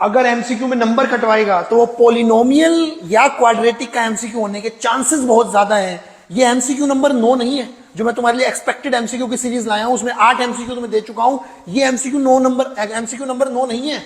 अगर एमसीक्यू में नंबर कटवाएगा तो वो पॉलिनोमियल या क्वाड्रेटिक का एमसीक्यू होने के चांसेस बहुत ज्यादा हैं। ये एमसीक्यू नंबर 9 नहीं है जो मैं तुम्हारे लिए एक्सपेक्टेड एमसीक्यू की सीरीज लाया हूं, उसमें 8 एमसीक्यू तुम्हें दे चुका हूं। ये एमसीक्यू 9 नहीं है।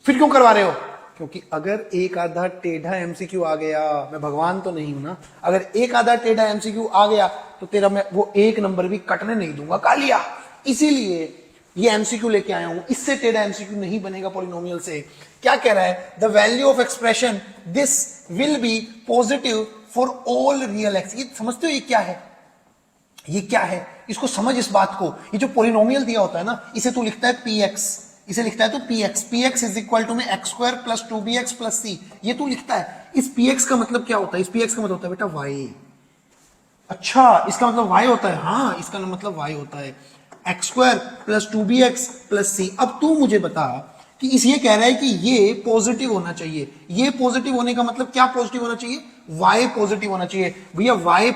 फिर क्यों करवा रहे हो? क्योंकि अगर एक आधा टेढ़ा एमसीक्यू आ गया, मैं भगवान तो नहीं हूं ना, अगर एक आधा टेढ़ा एमसीक्यू आ गया तो तेरा मैं वो एक नंबर भी कटने नहीं दूंगा कालिया। इसीलिए ये एमसीक्यू लेके आया हूं, इससे टेढ़ा एमसीक्यू नहीं बनेगा पॉलिनोमियल से। क्या कह रहा है? The value of expression this will be positive for all real x. ये समझते हो ये क्या है? ये क्या है? इसको समझ इस बात को। ये जो पॉलिनोमियल दिया होता है ना, इसे तू लिखता है पी एक्स, इसे लिखता है तो P X is equal to में X square plus 2bx plus C. ये तू लिखता है। इस पी एक्स का मतलब क्या होता है? इस पी एक्स का मतलब होता है बेटा वाई। अच्छा, इसका मतलब वाई होता है? हाँ, इसका मतलब वाई होता है X square plus 2bx plus C. अब तू मुझे बता कि इस ये कह रहा है कि ये पॉजिटिव होना चाहिए। ये पॉजिटिव होने का मतलब क्या पॉजिटिव होना चाहिए? वाई पॉजिटिव होना चाहिए। भैया वाई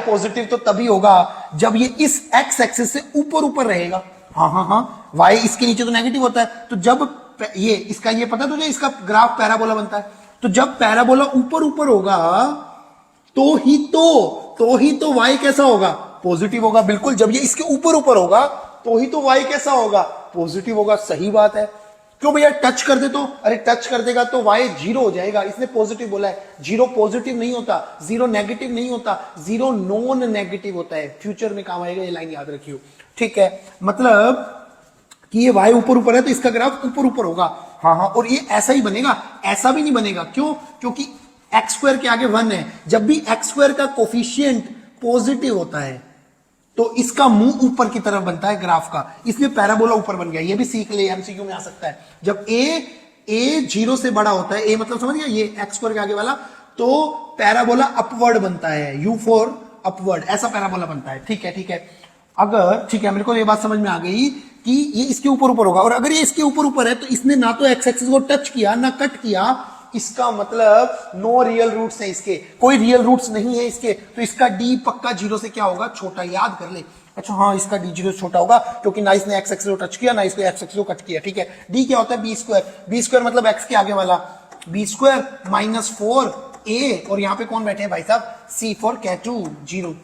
पॉजिटिव तो तभी होगा जब ये इस एक्स एक्सिस से ऊपर ऊपर रहेगा। हाँ, वाई इसके नीचे तो नेगेटिव होता है। तो जब ये इसका ये पता तुझे, इसका ग्राफ पैराबोला बनता है। तो जब पैराबोला ऊपर ऊपर होगा तो ही तो वाई कैसा होगा? पॉजिटिव होगा। बिल्कुल, जब ये इसके ऊपर ऊपर होगा तो ही तो वाई कैसा होगा? पॉजिटिव होगा। सही बात है। क्यों भैया? टच कर दे तो, अरे टच कर देगा तो वाई 0 हो जाएगा। इसने पॉजिटिव बोला है। 0 पॉजिटिव नहीं होता, 0 नेगेटिव नहीं होता, 0 नॉन नेगेटिव होता है। फ्यूचर में काम आएगा, ये लाइन याद रखियो। ठीक है, मतलब कि ये वाई ऊपर ऊपर है तो इसका ग्राफ ऊपर ऊपर होगा। हाँ, और ये ऐसा ही बनेगा। ऐसा भी नहीं बनेगा। क्यों? क्योंकि एक्स स्क्वायर के आगे 1 है। जब भी एक्स स्क्वायर का कोफिशियंट पॉजिटिव होता है तो इसका मुंह ऊपर की तरफ बनता है ग्राफ का, इसलिए पैराबोला ऊपर बन गया। ये भी सीख ले, एमसीक्यू में आ सकता है। जब ए 0 से बड़ा होता है, ए मतलब समझ गया, ये एक्स स्क्वायर के आगे वाला, तो पैराबोला अपवर्ड बनता है, यू फॉर अपवर्ड, ऐसा पैराबोला बनता है। ठीक है, अगर ठीक है, मेरे को ये बात समझ में आ गई कि ये इसके ऊपर ऊपर होगा। और अगर ये इसके ऊपर ऊपर है तो इसने ना तो एक्स एक्सिस को टच किया ना कट किया, इसका मतलब नो रियल रूट्स है इसके, कोई रियल रूट्स नहीं है इसके। तो इसका डी पक्का 0 से क्या होगा? छोटा। याद कर ले। अच्छा हाँ, इसका डी 0 से छोटा होगा क्योंकि ना इसने एक्स एक्सिस को टच किया ना इसको एक्स एक्सिस को कट किया। ठीक है, डी क्या होता है? B square. बी स्क्वायर मतलब एक्स के आगे वाला, बी स्क्वायर माइनस 4a, और यहाँ पे कौन बैठे हैं भाई साहब? सी फॉर कैटू 0।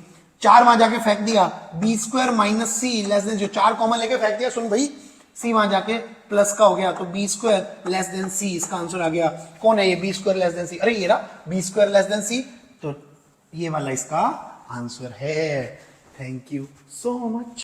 4 वहां जाके फेंक दिया, बी स्क्वायर माइनस सी लेस देन 0। 4 कॉमन लेके फेंक दिया। सुन भाई, सी वहां जाके प्लस का हो गया तो बी स्क्वायर लेस देन सी, इसका आंसर आ गया। कौन है ये? बी स्क्वायर लेस देन सी। अरे ये रहा बी स्क्वायर लेस देन सी, तो ये वाला इसका आंसर है। Thank you so much.